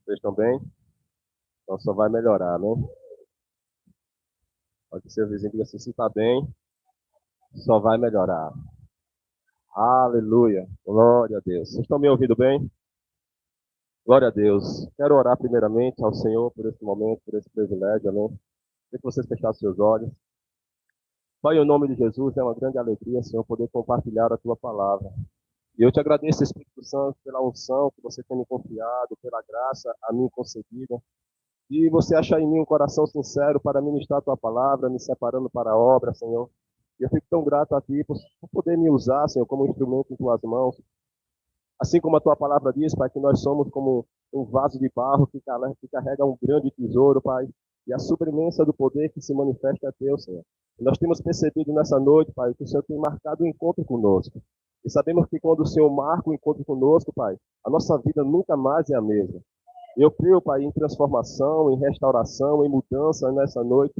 Vocês estão bem? Então só vai melhorar, né? Pode ser o vizinho diga assim, se está bem, só vai melhorar. Aleluia. Glória a Deus. Vocês estão me ouvindo bem? Glória a Deus. Quero orar primeiramente ao Senhor por esse momento, por esse privilégio, amém? Queria que vocês fechassem seus olhos. Pai, em nome de Jesus, é uma grande alegria, Senhor, poder compartilhar a Tua palavra. E eu te agradeço, Espírito Santo, pela unção que você tem me confiado, pela graça a mim concedida. E você achar em mim um coração sincero para ministrar a tua palavra, me separando para a obra, Senhor. E eu fico tão grato a ti por poder me usar, Senhor, como instrumento em tuas mãos. Assim como a tua palavra diz, Pai, que nós somos como um vaso de barro que carrega um grande tesouro, Pai. E a suprimença do poder que se manifesta é teu, Senhor. E nós temos percebido nessa noite, Pai, que o Senhor tem marcado um encontro conosco. E sabemos que quando o Senhor marca o encontro conosco, Pai, a nossa vida nunca mais é a mesma. Eu creio, Pai, em transformação, em restauração, em mudança nessa noite,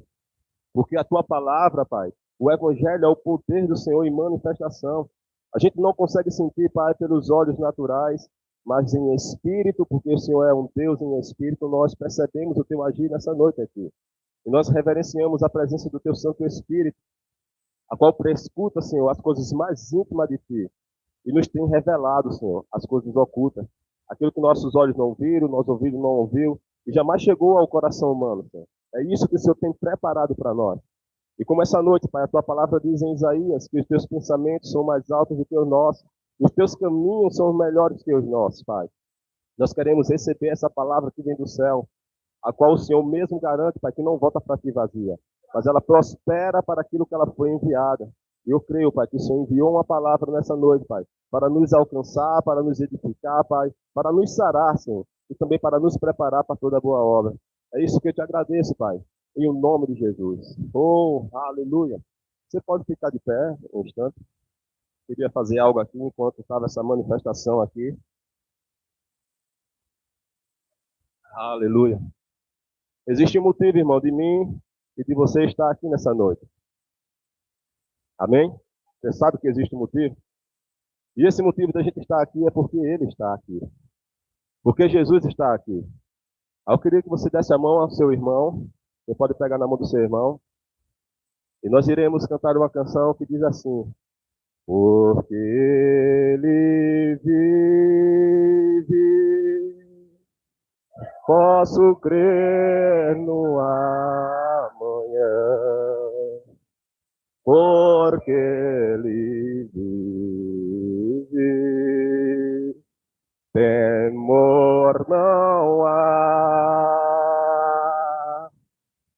porque a tua palavra, Pai, o Evangelho é o poder do Senhor em manifestação. A gente não consegue sentir, Pai, pelos olhos naturais, mas em espírito, porque o Senhor é um Deus em espírito, nós percebemos o teu agir nessa noite aqui. E nós reverenciamos a presença do teu Santo Espírito, a qual prescuta, Senhor, as coisas mais íntimas de ti e nos tem revelado, Senhor, as coisas ocultas. Aquilo que nossos olhos não viram, nossos ouvidos não ouviu e jamais chegou ao coração humano, Senhor. É isso que o Senhor tem preparado para nós. E como essa noite, Pai, a tua palavra diz em Isaías que os teus pensamentos são mais altos do que os nossos, os teus caminhos são melhores que os nossos, Pai. Nós queremos receber essa palavra que vem do céu, a qual o Senhor mesmo garante, Pai, que não volta para ti vazia, mas ela prospera para aquilo que ela foi enviada. E eu creio, Pai, que o Senhor enviou uma palavra nessa noite, Pai, para nos alcançar, para nos edificar, Pai, para nos sarar, Senhor, e também para nos preparar para toda boa obra. É isso que eu te agradeço, Pai, em o nome de Jesus. Oh, aleluia. Você pode ficar de pé um instante. Queria fazer algo aqui enquanto estava essa manifestação aqui. Aleluia. Existe um motivo, irmão, de mim e de você estar aqui nessa noite. Amém? Você sabe que existe um motivo? E esse motivo da gente estar aqui é porque Ele está aqui. Porque Jesus está aqui. Eu queria que você desse a mão ao seu irmão. Você pode pegar na mão do seu irmão. E nós iremos cantar uma canção que diz assim: porque Ele vive, posso crer no amanhã. Porque Ele vive, temor não há,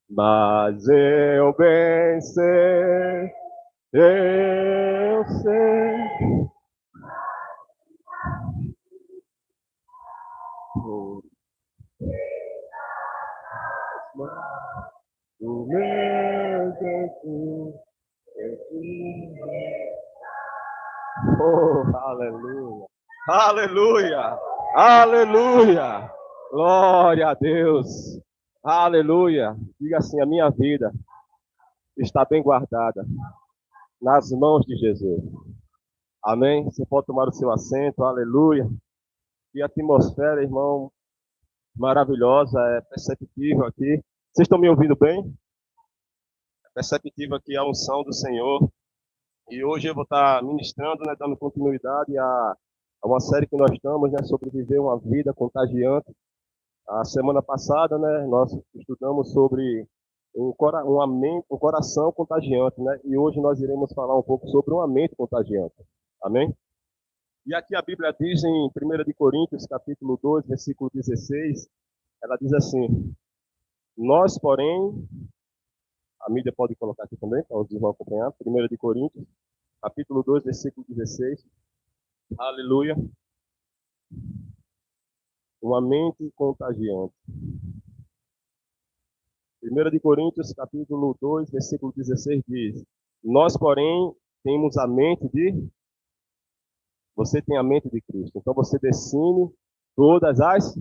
mas eu bem sei, eu sei. O meu Jesus. Oh, aleluia. Aleluia. Aleluia. Glória a Deus. Aleluia. Diga assim: a minha vida está bem guardada nas mãos de Jesus. Amém? Você pode tomar o seu assento. Aleluia. Que atmosfera, irmão, maravilhosa. É perceptível aqui. Vocês estão me ouvindo bem? É perceptível aqui a unção do Senhor. E hoje eu vou estar ministrando, né, dando continuidade a uma série que nós estamos, né, sobre viver uma vida contagiante. A semana passada, né, nós estudamos sobre um coração contagiante, né, e hoje nós iremos falar um pouco sobre uma mente contagiante. Amém? E aqui a Bíblia diz em 1 de Coríntios, capítulo 2, versículo 16, ela diz assim: nós, porém, a mídia pode colocar aqui também, para os irmãos acompanhar, 1 de Coríntios, capítulo 2, versículo 16. Aleluia. Uma mente contagiante. 1 de Coríntios, capítulo 2, versículo 16 diz: nós, porém, temos a mente de... Você tem a mente de Cristo. Então você decine todas as...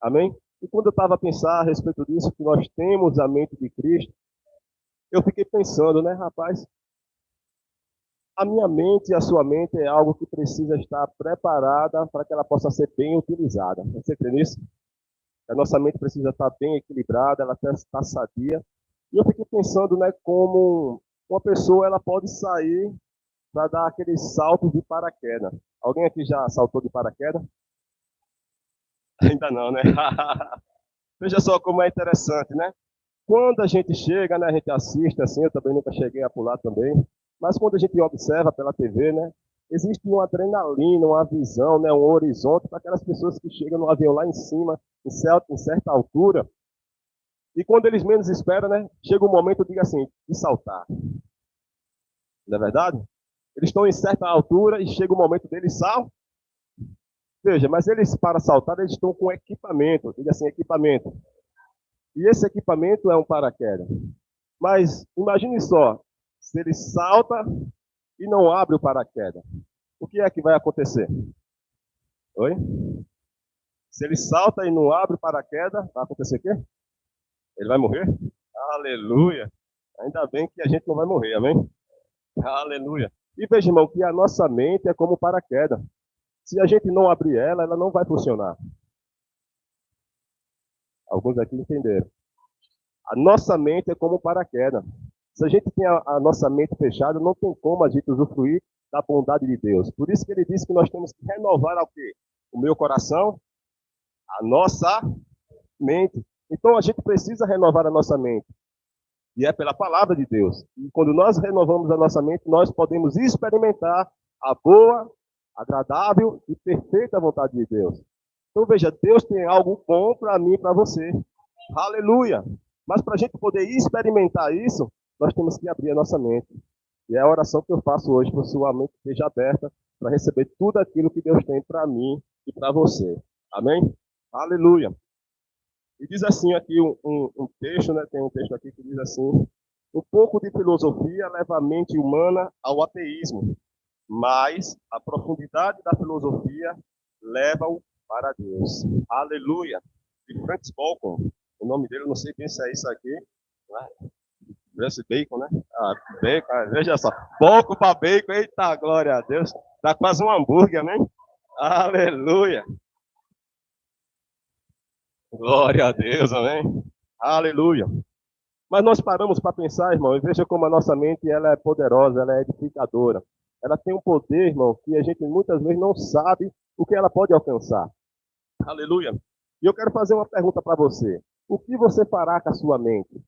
Amém? E quando eu estava a pensar a respeito disso, que nós temos a mente de Cristo, eu fiquei pensando, né, rapaz? A minha mente e a sua mente é algo que precisa estar preparada para que ela possa ser bem utilizada. Você crê nisso? A nossa mente precisa estar bem equilibrada, ela tem que estar sadia. E eu fiquei pensando, né, como uma pessoa ela pode sair para dar aquele salto de paraquedas. Alguém aqui já saltou de paraquedas? Ainda não, né? Veja só como é interessante, né? Quando a gente chega, né, a gente assiste, assim, eu também nunca cheguei a pular também, mas quando a gente observa pela TV, né, existe uma adrenalina, uma visão, né, um horizonte para aquelas pessoas que chegam no avião lá em cima, em certa altura, e quando eles menos esperam, né, chega um momento, diga assim, de saltar. Não é verdade? Eles estão em certa altura e chega o momento deles saltar. Veja, mas eles, para saltar, eles estão com equipamento, diga assim, equipamento. E esse equipamento é um paraquedas. Mas imagine só, se ele salta e não abre o paraquedas, o que é que vai acontecer? Oi? Se ele salta e não abre o paraquedas, vai acontecer o quê? Ele vai morrer? Aleluia! Ainda bem que a gente não vai morrer, amém? Aleluia! E veja, irmão, que a nossa mente é como paraquedas. Se a gente não abrir ela, ela não vai funcionar. Alguns aqui entenderam. A nossa mente é como paraquedas. Se a gente tem a nossa mente fechada, não tem como a gente usufruir da bondade de Deus. Por isso que ele disse que nós temos que renovar o quê? O meu coração, a nossa mente. Então a gente precisa renovar a nossa mente. E é pela palavra de Deus. E quando nós renovamos a nossa mente, nós podemos experimentar a boa, agradável e perfeita vontade de Deus. Então veja, Deus tem algo bom para mim e para você. Aleluia! Mas para a gente poder experimentar isso, nós temos que abrir a nossa mente. E é a oração que eu faço hoje, para que sua mente esteja aberta para receber tudo aquilo que Deus tem para mim e para você. Amém? Aleluia! E diz assim aqui um texto, né? Tem um texto aqui que diz assim: um pouco de filosofia leva a mente humana ao ateísmo, mas a profundidade da filosofia leva-o para Deus. Aleluia! De Francis Bacon, o nome dele, eu não sei bem se é isso aqui, né? Francis Bacon, né? Ah, bacon, veja só, pouco para bacon, eita, glória a Deus, dá quase um hambúrguer, né? Aleluia! Glória a Deus, amém? Aleluia! Mas nós paramos para pensar, irmão, e veja como a nossa mente ela é poderosa, ela é edificadora. Ela tem um poder, irmão, que a gente muitas vezes não sabe o que ela pode alcançar. Aleluia! E eu quero fazer uma pergunta para você. O que você fará com a sua mente?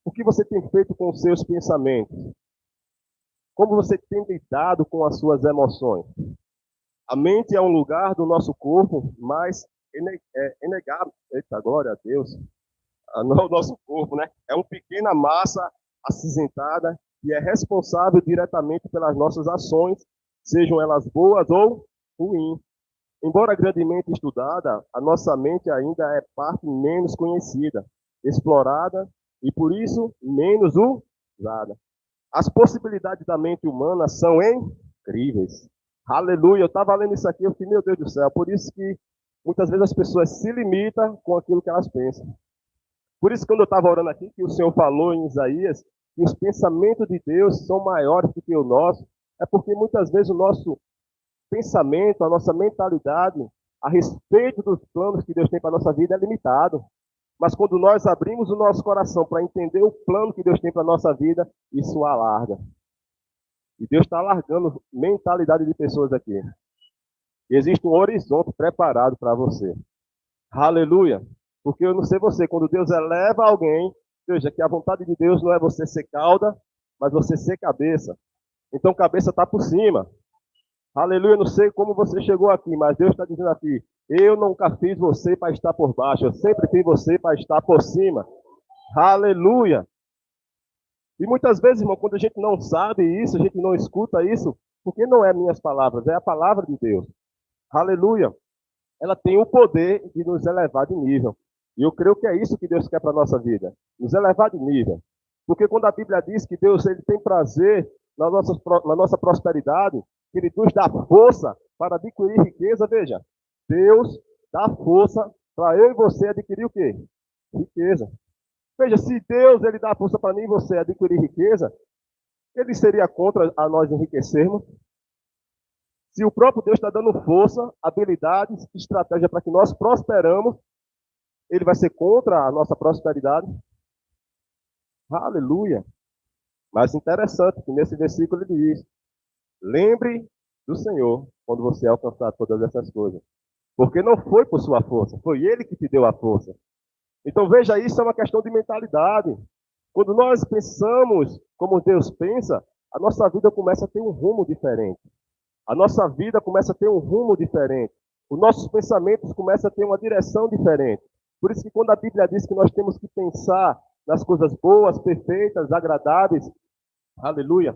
O que você tem feito com os seus pensamentos? Como você tem lidado com as suas emoções? A mente é um lugar do nosso corpo mais inegável. Eita, glória a Deus. O nosso corpo, né? É uma pequena massa acinzentada que é responsável diretamente pelas nossas ações, sejam elas boas ou ruins. Embora grandemente estudada, a nossa mente ainda é parte menos conhecida, explorada e, por isso, menos usada. As possibilidades da mente humana são incríveis. Aleluia! Eu estava lendo isso aqui, eu fiquei, meu Deus do céu, por isso que muitas vezes as pessoas se limitam com aquilo que elas pensam. Por isso, quando eu estava orando aqui, que o Senhor falou em Isaías, que os pensamentos de Deus são maiores do que o nosso, é porque muitas vezes o nosso pensamento, a nossa mentalidade a respeito dos planos que Deus tem para a nossa vida é limitado. Mas quando nós abrimos o nosso coração para entender o plano que Deus tem para a nossa vida, isso alarga. E Deus está alargando mentalidade de pessoas aqui. Existe um horizonte preparado para você. Aleluia! Porque eu não sei você, quando Deus eleva alguém, veja que a vontade de Deus não é você ser cauda, mas você ser cabeça. Então cabeça está por cima. Aleluia, não sei como você chegou aqui, mas Deus está dizendo aqui, eu nunca fiz você para estar por baixo, eu sempre fiz você para estar por cima. Aleluia. E muitas vezes, irmão, quando a gente não sabe isso, a gente não escuta isso, porque não é minhas palavras, é a palavra de Deus. Aleluia. Ela tem o poder de nos elevar de nível. E eu creio que é isso que Deus quer para a nossa vida, nos elevar de nível. Porque quando a Bíblia diz que Deus ele tem prazer na nossa prosperidade, que Ele nos dá força para adquirir riqueza, veja, Deus dá força para eu e você adquirir o quê? Riqueza. Veja, se Deus ele dá força para mim e você adquirir riqueza, Ele seria contra a nós enriquecermos? Se o próprio Deus está dando força, habilidades, estratégia para que nós prosperamos, Ele vai ser contra a nossa prosperidade? Aleluia! Mas interessante que nesse versículo ele diz: lembre do Senhor quando você alcançar todas essas coisas. Porque não foi por sua força, foi Ele que te deu a força. Então veja, isso é uma questão de mentalidade. Quando nós pensamos como Deus pensa, a nossa vida começa a ter um rumo diferente. A nossa vida começa a ter um rumo diferente. Os nossos pensamentos começam a ter uma direção diferente. Por isso que quando a Bíblia diz que nós temos que pensar nas coisas boas, perfeitas, agradáveis, aleluia.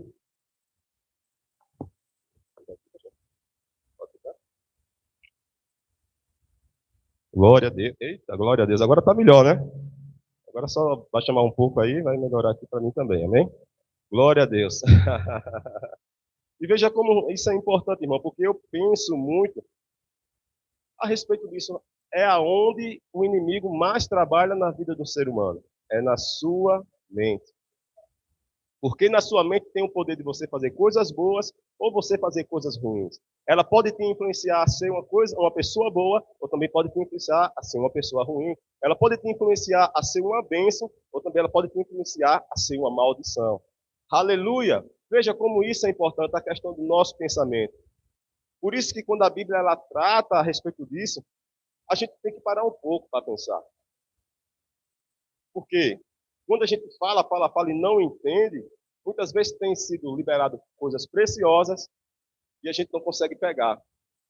Glória a Deus. Eita, glória a Deus. Agora está melhor, né? Agora só vai chamar um pouco aí, vai melhorar aqui para mim também, amém? Glória a Deus. E veja como isso é importante, irmão, porque eu penso muito a respeito disso. É aonde o inimigo mais trabalha na vida do ser humano. É na sua mente. Porque na sua mente tem o poder de você fazer coisas boas ou você fazer coisas ruins. Ela pode te influenciar a ser uma pessoa boa, ou também pode te influenciar a ser uma pessoa ruim. Ela pode te influenciar a ser uma bênção, ou também ela pode te influenciar a ser uma maldição. Aleluia! Veja como isso é importante, a questão do nosso pensamento. Por isso que quando a Bíblia ela trata a respeito disso, a gente tem que parar um pouco para pensar. Por quê? Quando a gente fala e não entende, muitas vezes tem sido liberado coisas preciosas e a gente não consegue pegar.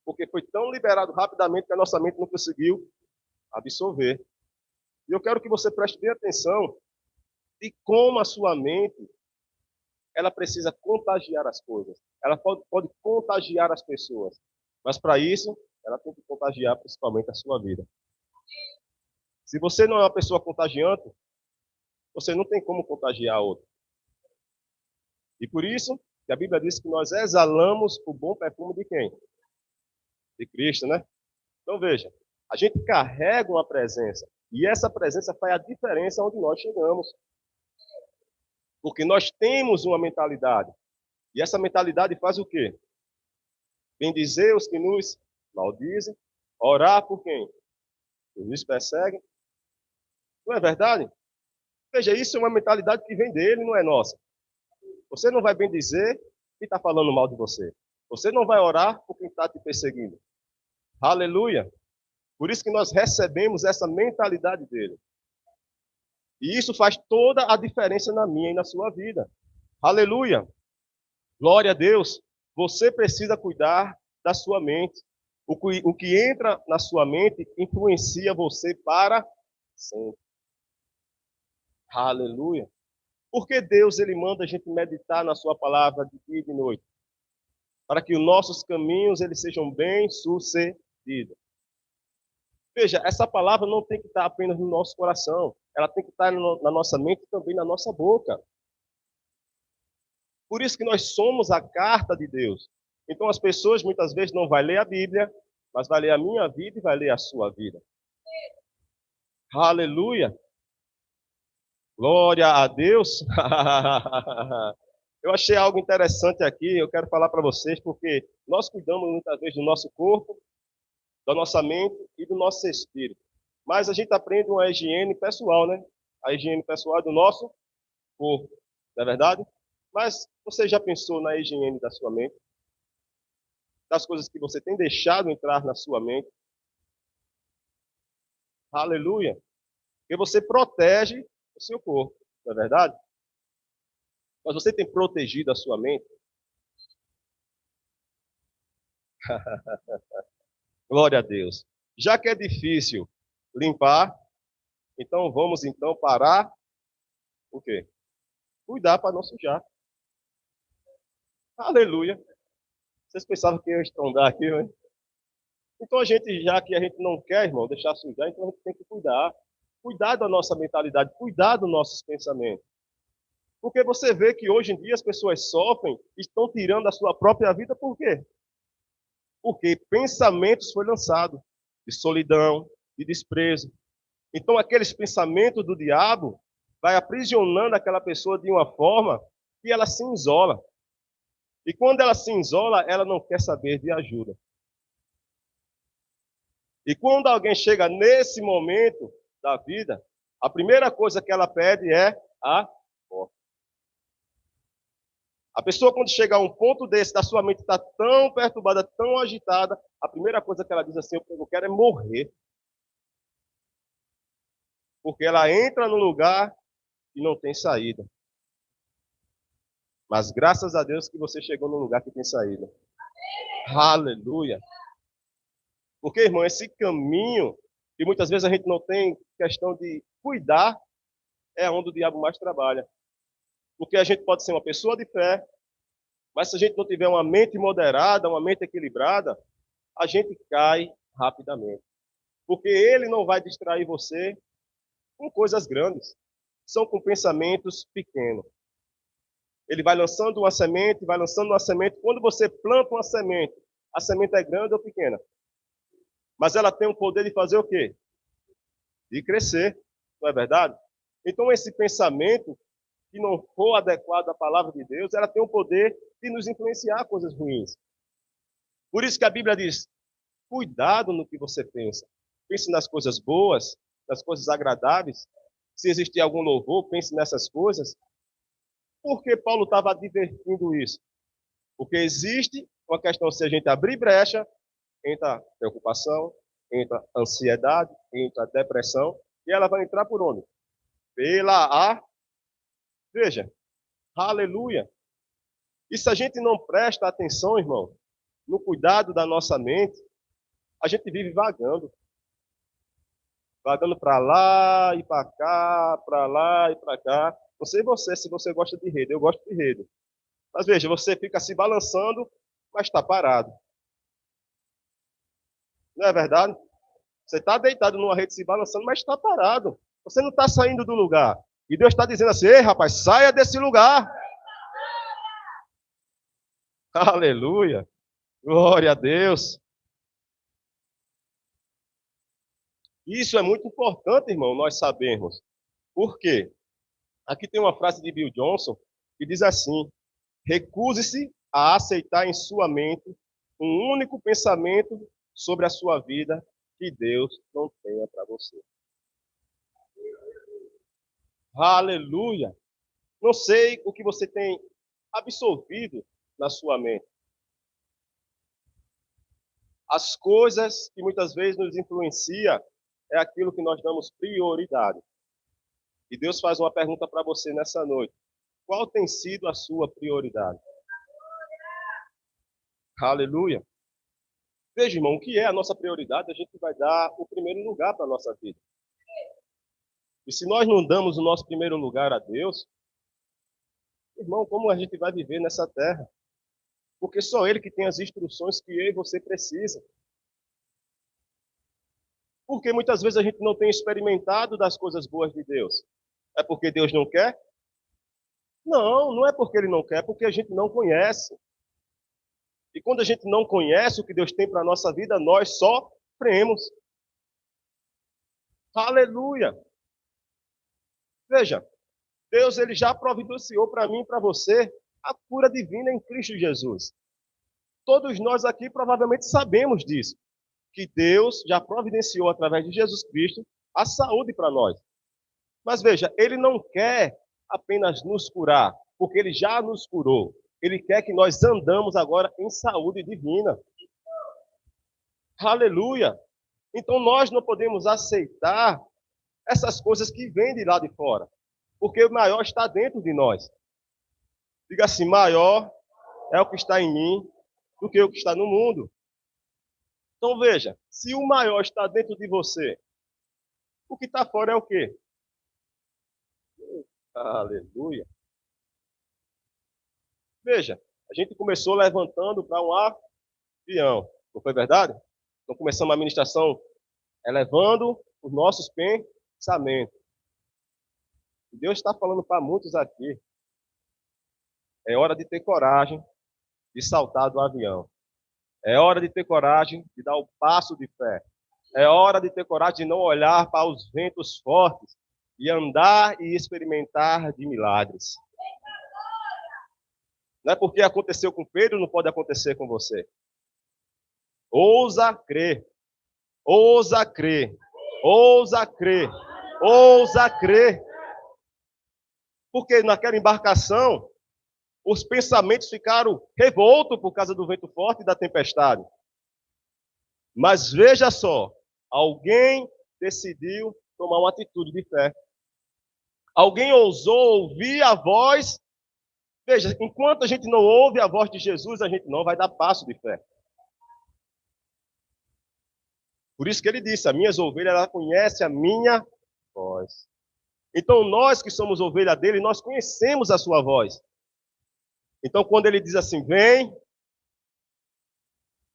Porque foi tão liberado rapidamente que a nossa mente não conseguiu absorver. E eu quero que você preste bem atenção de como a sua mente ela precisa contagiar as coisas. Ela pode contagiar as pessoas. Mas para isso, ela tem que contagiar principalmente a sua vida. Se você não é uma pessoa contagiante, você não tem como contagiar a outra. E por isso, que a Bíblia diz que nós exalamos o bom perfume de quem? De Cristo, né? Então veja, a gente carrega uma presença. E essa presença faz a diferença onde nós chegamos. Porque nós temos uma mentalidade. E essa mentalidade faz o quê? Bendizer os que nos maldizem, orar por quem? Os nos perseguem. Não é verdade? Veja, isso é uma mentalidade que vem dele, não é nossa. Você não vai bendizer quem está falando mal de você. Você não vai orar por quem está te perseguindo. Aleluia! Por isso que nós recebemos essa mentalidade dele. E isso faz toda a diferença na minha e na sua vida. Aleluia! Glória a Deus! Você precisa cuidar da sua mente. O que entra na sua mente influencia você para sempre. Aleluia! Porque Deus ele manda a gente meditar na sua palavra de dia e de noite, para que os nossos caminhos eles sejam bem-sucedidos. Veja, essa palavra não tem que estar apenas no nosso coração, ela tem que estar na nossa mente e também na nossa boca. Por isso que nós somos a carta de Deus. Então as pessoas muitas vezes não vão ler a Bíblia, mas vai ler a minha vida e vai ler a sua vida. Aleluia! Glória a Deus! Eu achei algo interessante aqui, eu quero falar para vocês, porque nós cuidamos muitas vezes do nosso corpo, da nossa mente e do nosso espírito. Mas a gente aprende uma higiene pessoal, né? A higiene pessoal é do nosso corpo, não é verdade? Mas você já pensou na higiene da sua mente? Das coisas que você tem deixado entrar na sua mente? Aleluia! Porque você protege o seu corpo, não é verdade? Mas você tem protegido a sua mente? Glória a Deus. Já que é difícil limpar, então vamos então parar o quê? Cuidar para não sujar. Aleluia. Vocês pensavam que eu ia estrondar aqui, né? Então já que a gente não quer, irmão, deixar sujar, então a gente tem que cuidar. Cuidar da nossa mentalidade, cuidar dos nossos pensamentos. Porque você vê que hoje em dia as pessoas sofrem, estão tirando a sua própria vida, por quê? Porque pensamentos foi lançado de solidão, de desprezo. Então aqueles pensamentos do diabo vai aprisionando aquela pessoa de uma forma que ela se isola. E quando ela se isola, ela não quer saber de ajuda. E quando alguém chega nesse momento, da vida, a primeira coisa que ela pede é a morte. A pessoa, quando chega a um ponto desse, da sua mente está tão perturbada, tão agitada, a primeira coisa que ela diz assim, eu quero é morrer. Porque ela entra no lugar e não tem saída. Mas graças a Deus que você chegou num lugar que tem saída. Aleluia. Porque, irmão, esse caminho, que muitas vezes a gente não tem questão de cuidar, é onde o diabo mais trabalha. Porque a gente pode ser uma pessoa de fé, mas se a gente não tiver uma mente moderada, uma mente equilibrada, a gente cai rapidamente. Porque ele não vai distrair você com coisas grandes. São com pensamentos pequenos. Ele vai lançando uma semente, vai lançando uma semente. Quando você planta uma semente, a semente é grande ou pequena? Mas ela tem o poder de fazer o quê? De crescer. Não é verdade? Então, esse pensamento, que não for adequado à palavra de Deus, ela tem o poder de nos influenciar coisas ruins. Por isso que a Bíblia diz, cuidado no que você pensa. Pense nas coisas boas, nas coisas agradáveis. Se existir algum louvor, pense nessas coisas. Por que Paulo estava advertindo isso? Porque existe uma questão, se a gente abrir brecha, entra preocupação, entra ansiedade, entra depressão, e ela vai entrar por onde? Pela a... Veja, aleluia. E se a gente não presta atenção, irmão, no cuidado da nossa mente, a gente vive vagando. Vagando para lá e para cá, para lá e para cá. Não sei você, se você gosta de rede, eu gosto de rede. Mas veja, você fica se balançando, mas está parado. Não é verdade? Você está deitado numa rede se balançando, mas está parado. Você não está saindo do lugar. E Deus está dizendo assim, ei rapaz, saia desse lugar. Aleluia. Glória a Deus. Isso é muito importante, irmão, nós sabemos. Por quê? Aqui tem uma frase de Bill Johnson que diz assim, recuse-se a aceitar em sua mente um único pensamento sobre a sua vida que Deus não tenha para você. Aleluia! Não sei o que você tem absorvido na sua mente. As coisas que muitas vezes nos influenciam é aquilo que nós damos prioridade. E Deus faz uma pergunta para você nessa noite. Qual tem sido a sua prioridade? Aleluia! Veja, irmão, o que é a nossa prioridade? A gente vai dar o primeiro lugar para a nossa vida. E se nós não damos o nosso primeiro lugar a Deus, irmão, como a gente vai viver nessa terra? Porque só Ele que tem as instruções que eu e você precisa. Porque muitas vezes a gente não tem experimentado das coisas boas de Deus. É porque Deus não quer? Não, não é porque Ele não quer, é porque a gente não conhece. E quando a gente não conhece o que Deus tem para a nossa vida, nós sofremos. Aleluia! Veja, Deus ele já providenciou para mim e para você a cura divina em Cristo Jesus. Todos nós aqui provavelmente sabemos disso, que Deus já providenciou através de Jesus Cristo a saúde para nós. Mas veja, ele não quer apenas nos curar, porque ele já nos curou. Ele quer que nós andamos agora em saúde divina. Aleluia! Então nós não podemos aceitar essas coisas que vêm de lá de fora, porque o maior está dentro de nós. Diga assim, maior é o que está em mim do que o que está no mundo. Então veja, se o maior está dentro de você, o que está fora é o quê? Aleluia. Veja, a gente começou levantando para um avião, não foi verdade? Então começamos a administração elevando os nossos pensamentos. Deus está falando para muitos aqui. É hora de ter coragem de saltar do avião. É hora de ter coragem de dar o passo de fé. É hora de ter coragem de não olhar para os ventos fortes e andar e experimentar de milagres. Não é porque aconteceu com Pedro, não pode acontecer com você. Ousa crer. Ousa crer. Ousa crer. Ousa crer. Porque naquela embarcação, os pensamentos ficaram revoltos por causa do vento forte e da tempestade. Mas veja só, alguém decidiu tomar uma atitude de fé. Alguém ousou ouvir a voz. Veja, enquanto a gente não ouve a voz de Jesus, a gente não vai dar passo de fé. Por isso que ele disse, as minhas ovelhas, ela conhece a minha voz. Então nós que somos ovelha dele, nós conhecemos a sua voz. Então quando ele diz assim, vem,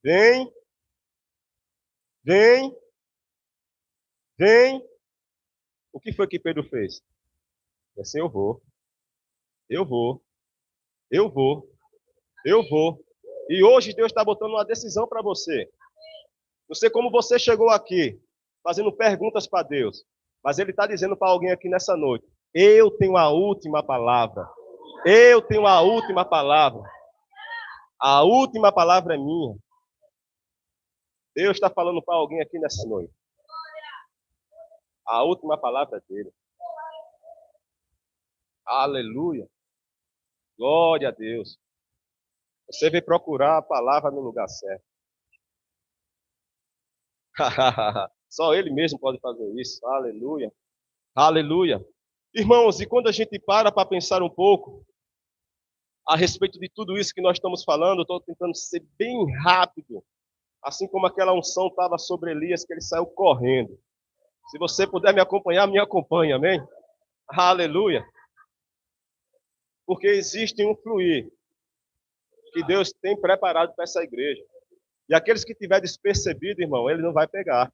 vem, vem, vem, o que foi que Pedro fez? Assim, eu vou, eu vou, eu vou, eu vou. E hoje Deus está botando uma decisão para você. Não sei como você chegou aqui, fazendo perguntas para Deus, mas Ele está dizendo para alguém aqui nessa noite, eu tenho a última palavra. Eu tenho a última palavra. A última palavra é minha. Deus está falando para alguém aqui nessa noite. A última palavra é dele. Aleluia. Glória a Deus. Você veio procurar a palavra no lugar certo. Só Ele mesmo pode fazer isso. Aleluia. Aleluia. Irmãos, e quando a gente para pensar um pouco a respeito de tudo isso que nós estamos falando, eu estou tentando ser bem rápido, assim como aquela unção estava sobre Elias, que ele saiu correndo. Se você puder me acompanhar, me acompanhe, amém? Aleluia. Porque existe um fluir que Deus tem preparado para essa igreja. E aqueles que tiver despercebido, irmão, ele não vai pegar.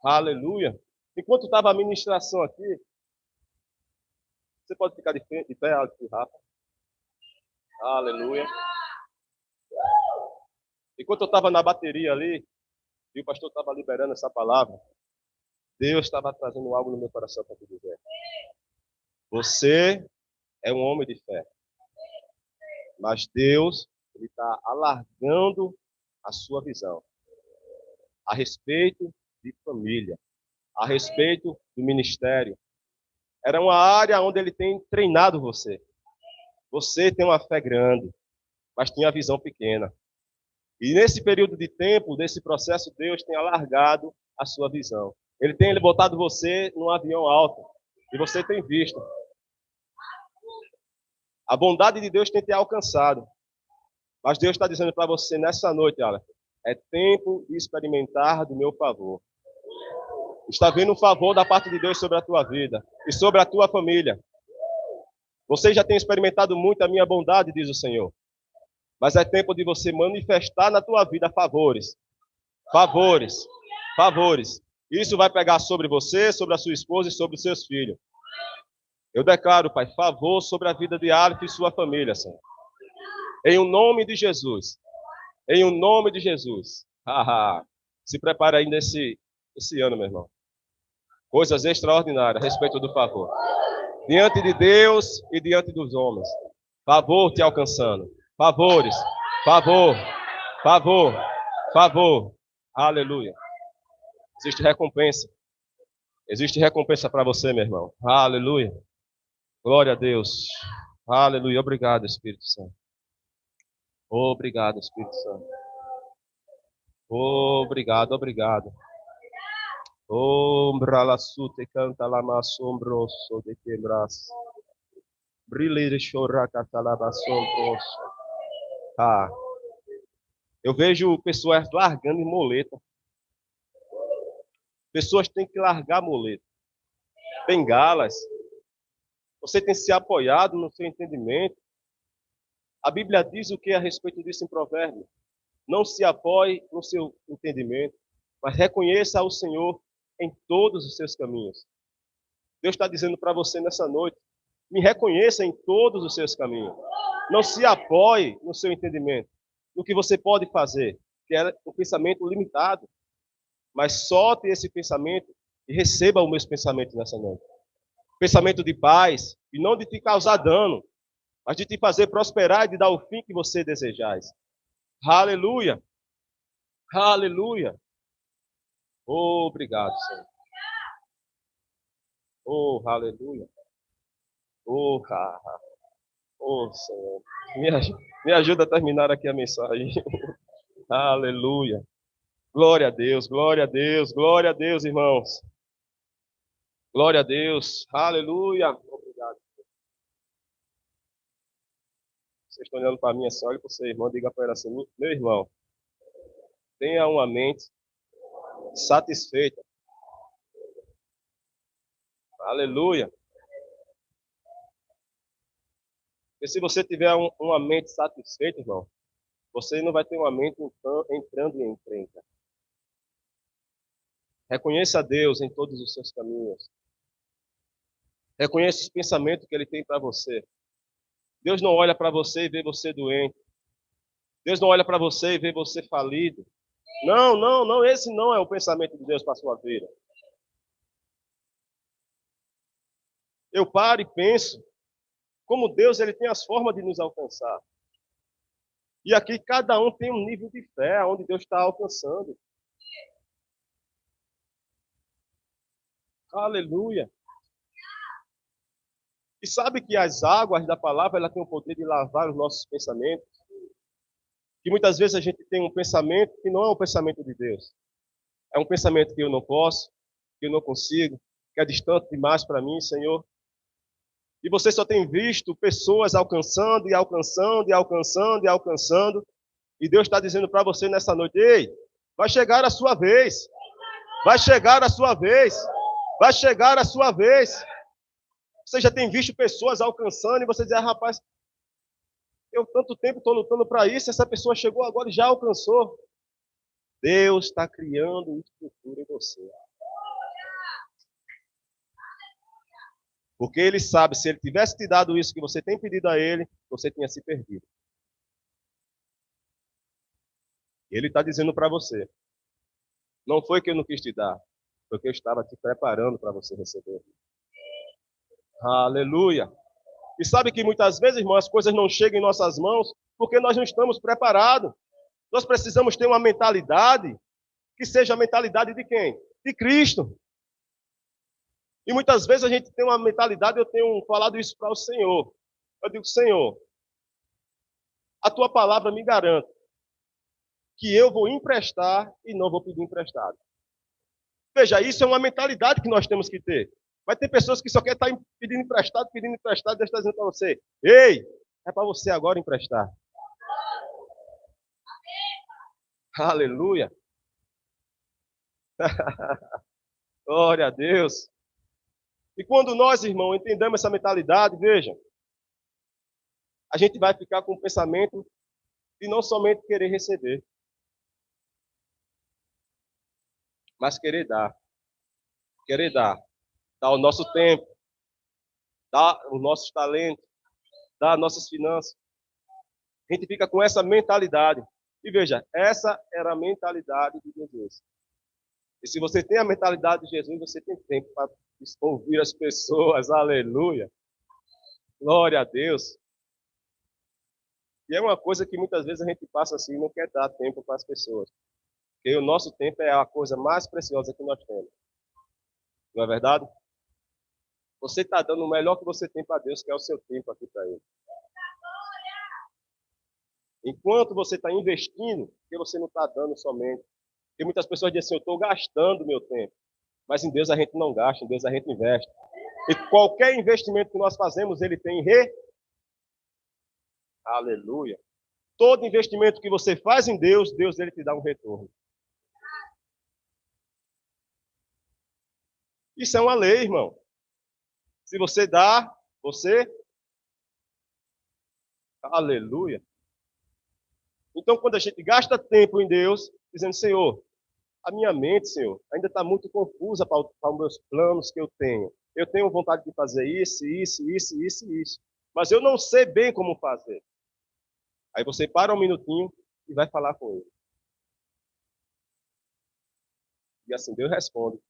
Aleluia. Enquanto estava a ministração aqui, você pode ficar de pé, aqui, Rafa. Aleluia. Enquanto eu estava na bateria ali, e o pastor estava liberando essa palavra, Deus estava trazendo algo no meu coração para te dizer. Você é um homem de fé. Mas Deus, Ele está alargando a sua visão a respeito de família, a respeito do ministério. Era uma área onde Ele tem treinado você. Você tem uma fé grande, mas tinha a visão pequena. E nesse período de tempo, nesse processo, Deus tem alargado a sua visão. Ele tem botado você num avião alto. E você tem visto. A bondade de Deus tem te alcançado. Mas Deus está dizendo para você nessa noite, olha, é tempo de experimentar do meu favor. Está vindo um favor da parte de Deus sobre a tua vida e sobre a tua família. Você já tem experimentado muito a minha bondade, diz o Senhor. Mas é tempo de você manifestar na tua vida favores. Favores. Favores. Isso vai pegar sobre você, sobre a sua esposa e sobre os seus filhos. Eu declaro, Pai, favor sobre a vida de Aleph e sua família, Senhor. Em o nome de Jesus. Em o nome de Jesus. Se prepare ainda esse ano, meu irmão. Coisas extraordinárias a respeito do favor. Diante de Deus e diante dos homens. Favor te alcançando. Favores. Favor. Favor. Favor. Aleluia. Existe recompensa. Existe recompensa para você, meu irmão. Aleluia. Glória a Deus. Aleluia. Obrigado, Espírito Santo. Obrigado, Espírito Santo. Obrigado, obrigado. Ombra sute canta lama sombroso de quebras. Brilhe de chorar catalaba sombroso. Eu vejo pessoas largando moleta. Pessoas têm que largar moleta. Bengalas. Você tem se apoiado no seu entendimento. A Bíblia diz o que a respeito disso em Provérbios. Não se apoie no seu entendimento, mas reconheça ao Senhor em todos os seus caminhos. Deus está dizendo para você nessa noite, me reconheça em todos os seus caminhos. Não se apoie no seu entendimento, no que você pode fazer, que é um pensamento limitado. Mas solte esse pensamento e receba os meus pensamentos nessa noite. Pensamento de paz, e não de te causar dano, mas de te fazer prosperar e de dar o fim que você desejais. Aleluia! Aleluia! Obrigado, Senhor. Oh, aleluia. Oh, cara. Oh, Senhor. Me ajuda a terminar aqui a mensagem. Aleluia. Glória a Deus, glória a Deus, glória a Deus, irmãos. Glória a Deus. Aleluia. Obrigado. Vocês estão olhando para mim assim, olha para o seu irmão, diga para ele assim, meu irmão, tenha uma mente satisfeita. Aleluia. Porque se você tiver uma mente satisfeita, irmão, você não vai ter uma mente entrando em encrenca. Reconheça a Deus em todos os seus caminhos. Reconheça os pensamentos que Ele tem para você. Deus não olha para você e vê você doente. Deus não olha para você e vê você falido. Não, não, não. Esse não é o pensamento de Deus para a sua vida. Eu paro e penso como Deus ele tem as formas de nos alcançar. E aqui cada um tem um nível de fé onde Deus está alcançando. Aleluia. E sabe que as águas da palavra ela tem o poder de lavar os nossos pensamentos. Que muitas vezes a gente tem um pensamento que não é um pensamento de Deus. É um pensamento que eu não posso, que eu não consigo, que é distante demais para mim, Senhor. E você só tem visto pessoas alcançando e alcançando e alcançando e alcançando. E Deus está dizendo para você nessa noite, ei, vai chegar a sua vez. Vai chegar a sua vez. Vai chegar a sua vez. Você já tem visto pessoas alcançando e você diz, rapaz, eu tanto tempo estou lutando para isso, essa pessoa chegou agora e já alcançou. Deus está criando estrutura em você. Porque Ele sabe, se Ele tivesse te dado isso que você tem pedido a Ele, você tinha se perdido. Ele está dizendo para você, não foi que eu não quis te dar, foi que eu estava te preparando para você receber. Aleluia. E sabe que muitas vezes, irmão, as coisas não chegam em nossas mãos porque nós não estamos preparados. Nós precisamos ter uma mentalidade que seja a mentalidade de quem? De Cristo. E muitas vezes a gente tem uma mentalidade, eu tenho falado isso para o Senhor. Eu digo, Senhor, a tua palavra me garante que eu vou emprestar e não vou pedir emprestado. Veja, isso é uma mentalidade que nós temos que ter. Vai ter pessoas que só querem estar pedindo emprestado, Deus está dizendo para você, ei, é para você agora emprestar. Aleluia. Glória a Deus. E quando nós, irmão, entendemos essa mentalidade, veja, a gente vai ficar com o pensamento de não somente querer receber, mas querer dar. Querer dar. Dar o nosso tempo, dar os nossos talentos, dar nossas finanças. A gente fica com essa mentalidade. E veja, essa era a mentalidade de Jesus. E se você tem a mentalidade de Jesus, você tem tempo para ouvir as pessoas. Aleluia. Glória a Deus. E é uma coisa que muitas vezes a gente passa assim, não quer dar tempo para as pessoas. Porque o nosso tempo é a coisa mais preciosa que nós temos. Não é verdade? Você está dando o melhor que você tem para Deus, que é o seu tempo aqui para Ele. Enquanto você está investindo, porque você não está dando somente. Porque muitas pessoas dizem assim, eu estou gastando meu tempo. Mas em Deus a gente não gasta, em Deus a gente investe. E qualquer investimento que nós fazemos, ele tem Aleluia. Todo investimento que você faz em Deus, Deus ele te dá um retorno. Isso é uma lei, irmão. Se você dá, você... Aleluia. Então, quando a gente gasta tempo em Deus, dizendo, Senhor, a minha mente, Senhor, ainda está muito confusa para os meus planos que eu tenho. Eu tenho vontade de fazer isso. Mas eu não sei bem como fazer. Aí você para um minutinho e vai falar com ele. E assim Deus responde.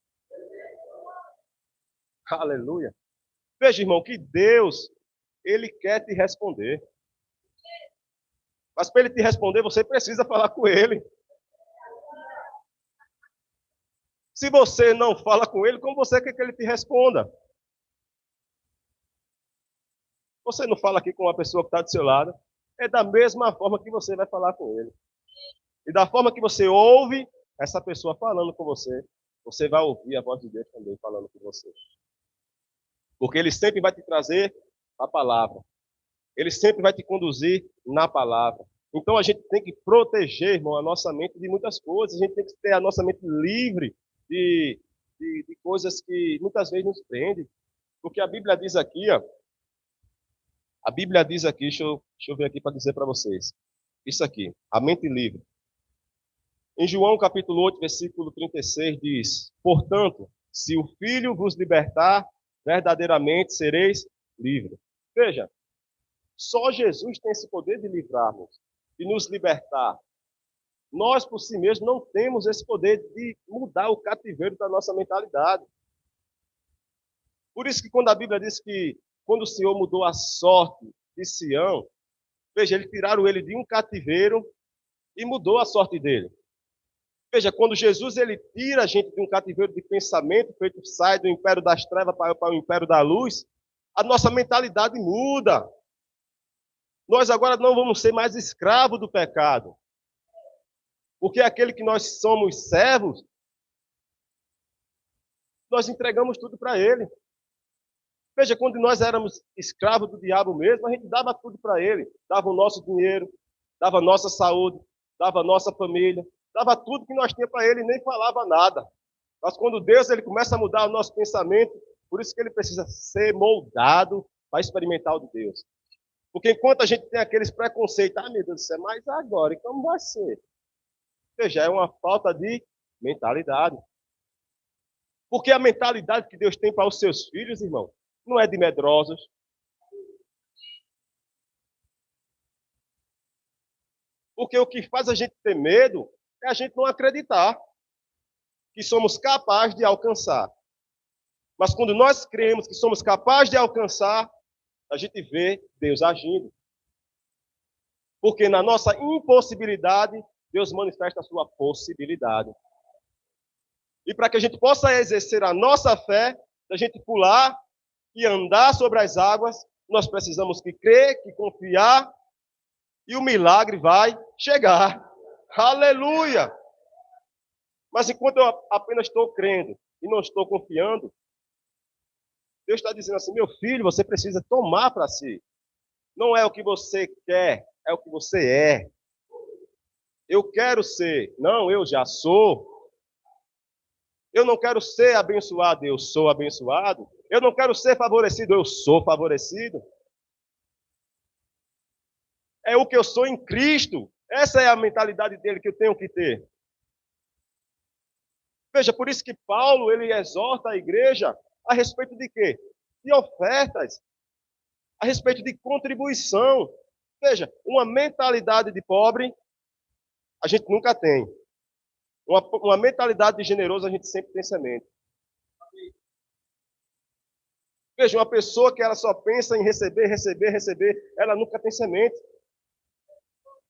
Aleluia. Veja, irmão, que Deus, Ele quer te responder. Mas para Ele te responder, você precisa falar com Ele. Se você não fala com Ele, como você quer que Ele te responda? Você não fala aqui com uma pessoa que está do seu lado, é da mesma forma que você vai falar com ele. E da forma que você ouve essa pessoa falando com você, você vai ouvir a voz de Deus também falando com você. Porque ele sempre vai te trazer a palavra. Ele sempre vai te conduzir na palavra. Então a gente tem que proteger, irmão, a nossa mente de muitas coisas. A gente tem que ter a nossa mente livre de coisas que muitas vezes nos prendem. Porque a Bíblia diz aqui, ó. A Bíblia diz aqui, deixa eu ver aqui para dizer para vocês. Isso aqui, a mente livre. Em João capítulo 8, versículo 36 diz: portanto, se o Filho vos libertar, verdadeiramente sereis livres. Veja, só Jesus tem esse poder de livrar-nos, de nos libertar. Nós, por si mesmos, não temos esse poder de mudar o cativeiro da nossa mentalidade. Por isso que quando a Bíblia diz que quando o Senhor mudou a sorte de Sião, veja, eles tiraram ele de um cativeiro e mudou a sorte dele. Veja, quando Jesus ele tira a gente de um cativeiro de pensamento, feito sai do império das trevas para o império da luz, a nossa mentalidade muda. Nós agora não vamos ser mais escravos do pecado. Porque aquele que nós somos servos, nós entregamos tudo para ele. Veja, quando nós éramos escravos do diabo mesmo, a gente dava tudo para ele. Dava o nosso dinheiro, dava a nossa saúde, dava a nossa família, dava tudo que nós tínhamos para ele e nem falava nada. Mas quando Deus ele começa a mudar o nosso pensamento, por isso que ele precisa ser moldado para experimentar o de Deus. Porque enquanto a gente tem aqueles preconceitos, meu Deus do céu, mas agora, e como vai ser? Veja, é uma falta de mentalidade. Porque a mentalidade que Deus tem para os seus filhos, irmão, não é de medrosos. Porque o que faz a gente ter medo é a gente não acreditar que somos capazes de alcançar. Mas quando nós cremos que somos capazes de alcançar, a gente vê Deus agindo. Porque na nossa impossibilidade, Deus manifesta a sua possibilidade. E para que a gente possa exercer a nossa fé, a gente pular e andar sobre as águas, nós precisamos que crer, que confiar, e o milagre vai chegar. Aleluia! Mas enquanto eu apenas estou crendo e não estou confiando, Deus está dizendo assim, meu filho, você precisa tomar para si. Não é o que você quer, é o que você é. Eu quero ser, não, eu já sou. Eu não quero ser abençoado, eu sou abençoado. Eu não quero ser favorecido, eu sou favorecido. É o que eu sou em Cristo. Essa é a mentalidade dele que eu tenho que ter. Veja, por isso que Paulo, ele exorta a igreja a respeito de quê? De ofertas, a respeito de contribuição. Veja, uma mentalidade de pobre, a gente nunca tem. Uma mentalidade de generoso, a gente sempre tem semente. Veja, uma pessoa que ela só pensa em receber, receber, receber, ela nunca tem semente.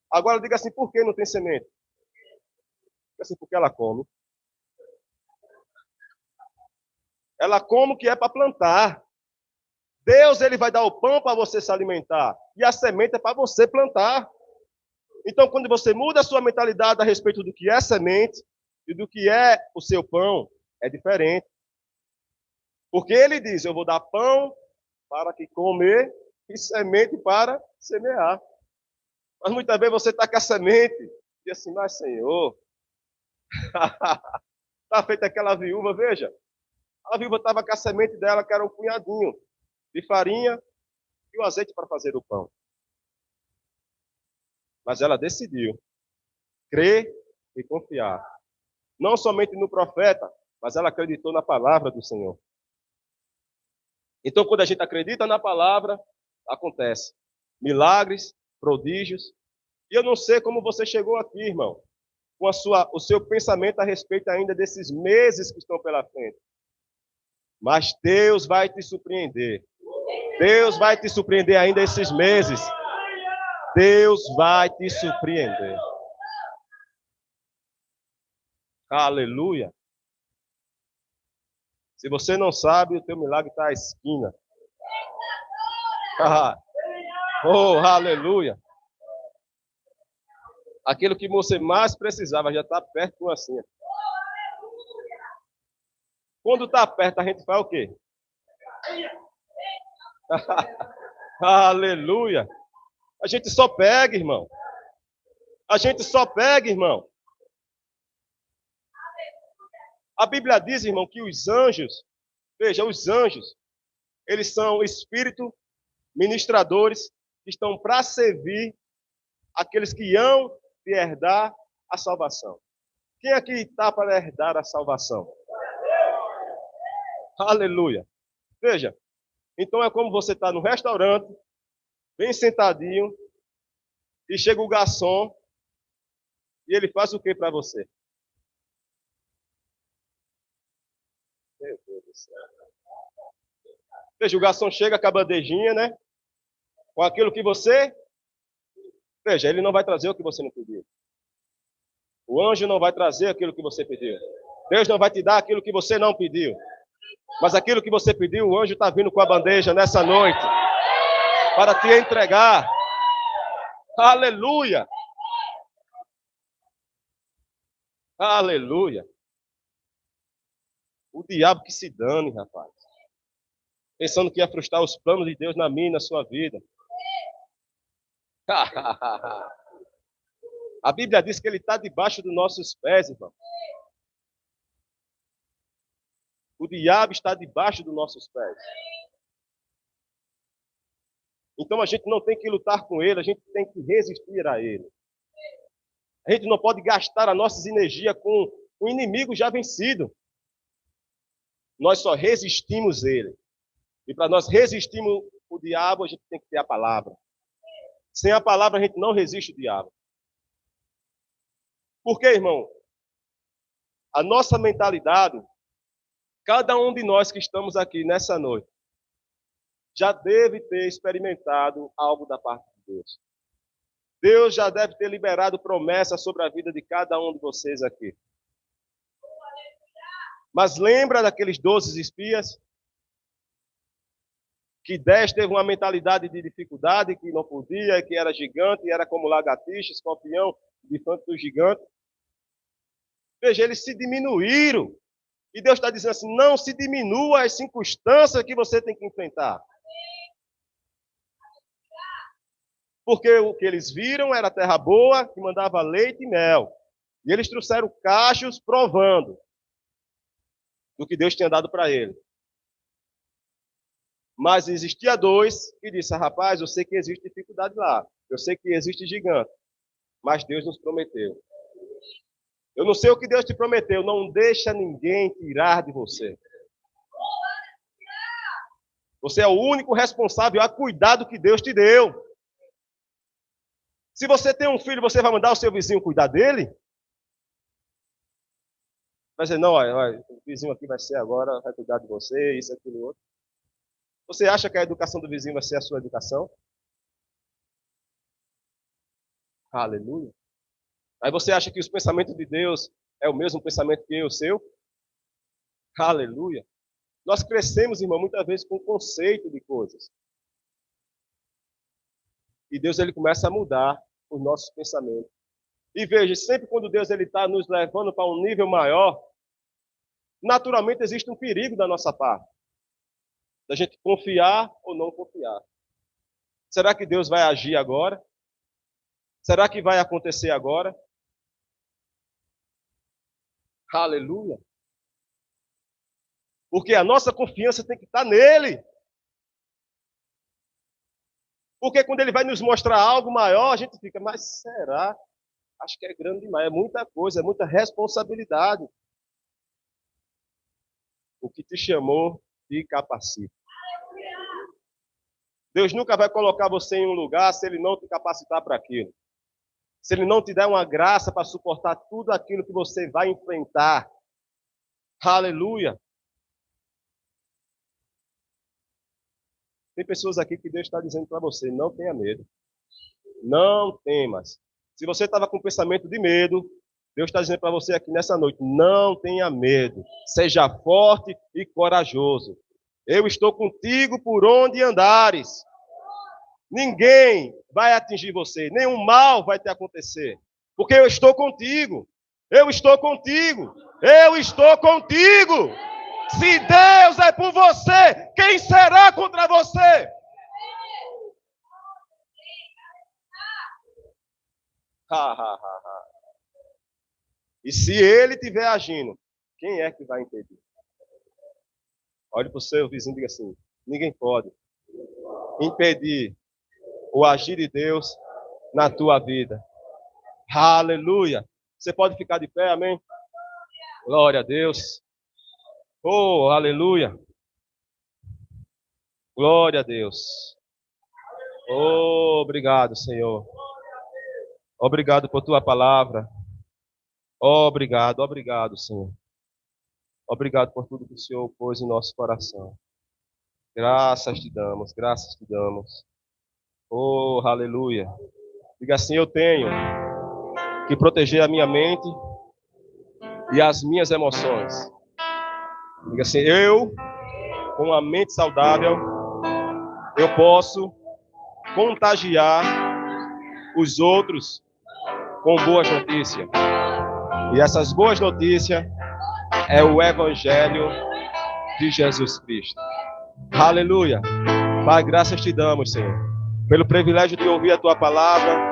Agora diga assim, por que não tem semente? Diga assim, porque ela come. Ela come o que é para plantar. Deus ele vai dar o pão para você se alimentar. E a semente é para você plantar. Então, quando você muda a sua mentalidade a respeito do que é semente e do que é o seu pão, é diferente. Porque ele diz, eu vou dar pão para que comer e semente para semear. Mas muitas vezes você está com a semente e diz assim, mas Senhor, está feita aquela viúva, veja. A viúva estava com a semente dela, que era um punhadinho de farinha e o azeite para fazer o pão. Mas ela decidiu crer e confiar. Não somente no profeta, mas ela acreditou na palavra do Senhor. Então, quando a gente acredita na palavra, acontece milagres, prodígios. E eu não sei como você chegou aqui, irmão, com o seu pensamento a respeito ainda desses meses que estão pela frente. Mas Deus vai te surpreender. Deus vai te surpreender ainda esses meses. Deus vai te surpreender. Aleluia. Se você não sabe, o teu milagre está à esquina. Oh, aleluia. Aquilo que você mais precisava já está perto de uma assim. Quando está perto, a gente faz o quê? Aleluia. A gente só pega, irmão. A gente só pega, irmão. A Bíblia diz, irmão, que os anjos, veja, os anjos, eles são espíritos ministradores que estão para servir aqueles que hão de herdar a salvação. Quem aqui está para herdar a salvação? Aleluia. Veja, então é como você está no restaurante, bem sentadinho, e chega o garçom, e ele faz o que para você? Meu Deus do céu. Veja, o garçom chega com a bandejinha, né? Com aquilo que você... Veja, ele não vai trazer o que você não pediu. O anjo não vai trazer aquilo que você pediu. Deus não vai te dar aquilo que você não pediu. Mas aquilo que você pediu, o anjo está vindo com a bandeja nessa noite para te entregar. Aleluia! Aleluia! O diabo que se dane, rapaz. Pensando que ia frustrar os planos de Deus na minha e na sua vida. A Bíblia diz que ele está debaixo dos nossos pés, irmão. O diabo está debaixo dos nossos pés. Então a gente não tem que lutar com ele, a gente tem que resistir a ele. A gente não pode gastar as nossas energias com o inimigo já vencido. Nós só resistimos ele. E para nós resistirmos o diabo, a gente tem que ter a palavra. Sem a palavra a gente não resiste o diabo. Por quê, irmão? A nossa mentalidade, cada um de nós que estamos aqui nessa noite, já deve ter experimentado algo da parte de Deus. Deus já deve ter liberado promessas sobre a vida de cada um de vocês aqui. Mas lembra daqueles 12 espias? Que 10 teve uma mentalidade de dificuldade, que não podia, que era gigante, era como lagartixa, escorpião, diante do gigante. Veja, eles se diminuíram. E Deus está dizendo assim, não se diminua as circunstâncias que você tem que enfrentar. Porque o que eles viram era terra boa, que mandava leite e mel. E eles trouxeram cachos provando do que Deus tinha dado para ele. Mas existia 2 que disseram, rapaz, eu sei que existe dificuldade lá. Eu sei que existe gigante. Mas Deus nos prometeu. Eu não sei o que Deus te prometeu. Não deixa ninguém tirar de você. Você é o único responsável a cuidar do que Deus te deu. Se você tem um filho, você vai mandar o seu vizinho cuidar dele? Vai dizer, não, olha, o vizinho aqui vai ser agora, vai cuidar de você, isso, aquilo, outro. Você acha que a educação do vizinho vai ser a sua educação? Aleluia. Aí você acha que os pensamentos de Deus é o mesmo pensamento que o seu? Aleluia. Nós crescemos, irmão, muitas vezes com conceito de coisas. E Deus ele começa a mudar os nossos pensamentos. E veja, sempre quando Deus ele está nos levando para um nível maior, naturalmente existe um perigo da nossa parte. Da gente confiar ou não confiar. Será que Deus vai agir agora? Será que vai acontecer agora? Aleluia. Porque a nossa confiança tem que estar nele. Porque quando ele vai nos mostrar algo maior, a gente fica, mas será? Acho que é grande demais, é muita coisa, é muita responsabilidade. O que te chamou, te capacita. Deus nunca vai colocar você em um lugar se ele não te capacitar para aquilo. Se ele não te der uma graça para suportar tudo aquilo que você vai enfrentar. Aleluia. Tem pessoas aqui que Deus está dizendo para você, não tenha medo. Não temas. Se você estava com pensamento de medo, Deus está dizendo para você aqui nessa noite, não tenha medo. Seja forte e corajoso. Eu estou contigo por onde andares. Ninguém vai atingir você, nenhum mal vai te acontecer, porque eu estou contigo. Eu estou contigo. Eu estou contigo. Se Deus é por você, quem será contra você? E se ele estiver agindo, quem é que vai impedir? Olhe para o seu vizinho e diga assim: ninguém pode impedir o agir de Deus na tua vida. Aleluia. Você pode ficar de pé, amém? Glória a Deus. Oh, aleluia. Glória a Deus. Oh, obrigado, Senhor. Obrigado por tua palavra. Obrigado, obrigado, Senhor. Obrigado por tudo que o Senhor pôs em nosso coração. Graças te damos, graças te damos. Oh, aleluia. Diga assim: eu tenho que proteger a minha mente e as minhas emoções. Diga assim: eu, com a mente saudável, eu posso contagiar os outros com boas notícias. E essas boas notícias é o Evangelho de Jesus Cristo. Aleluia. Pai, graças te damos, Senhor, pelo privilégio de ouvir a tua palavra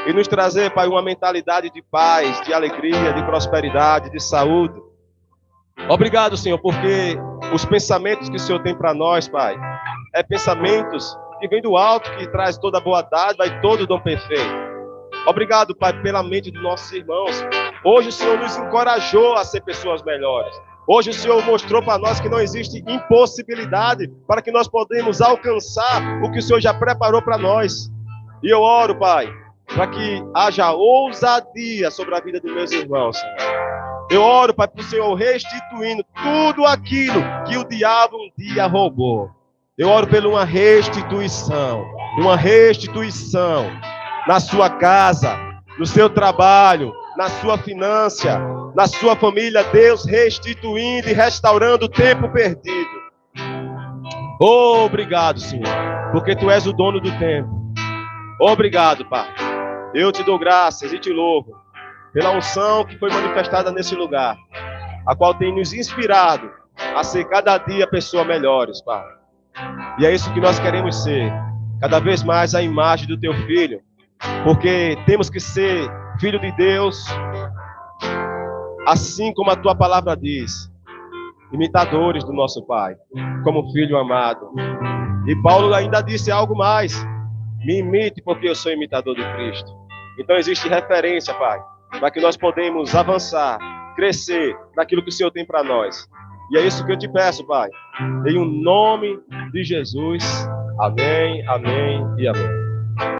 e nos trazer, Pai, uma mentalidade de paz, de alegria, de prosperidade, de saúde. Obrigado, Senhor, porque os pensamentos que o Senhor tem para nós, Pai, é pensamentos que vêm do alto, que traz toda boa dádiva e todo dom perfeito. Obrigado, Pai, pela mente dos nossos irmãos. Hoje o Senhor nos encorajou a ser pessoas melhores. Hoje o Senhor mostrou para nós que não existe impossibilidade para que nós podemos alcançar o que o Senhor já preparou para nós. E eu oro, Pai, para que haja ousadia sobre a vida dos meus irmãos, Senhor. Eu oro, Pai, para o Senhor restituindo tudo aquilo que o diabo um dia roubou. Eu oro por uma restituição na sua casa, no seu trabalho, na sua finança, na sua família. Deus restituindo e restaurando o tempo perdido. Obrigado, Senhor, porque Tu és o dono do tempo. Obrigado, Pai. Eu te dou graças e te louvo pela unção que foi manifestada nesse lugar, a qual tem nos inspirado a ser cada dia pessoas melhores, Pai. E é isso que nós queremos ser, cada vez mais a imagem do Teu Filho, porque temos que ser filho de Deus, assim como a Tua palavra diz, imitadores do nosso Pai, como filho amado. E Paulo ainda disse algo mais: me imite, porque eu sou imitador de Cristo. Então existe referência, Pai, para que nós podemos avançar, crescer naquilo que o Senhor tem para nós. E é isso que eu te peço, Pai, em o nome de Jesus. Amém, amém e amém.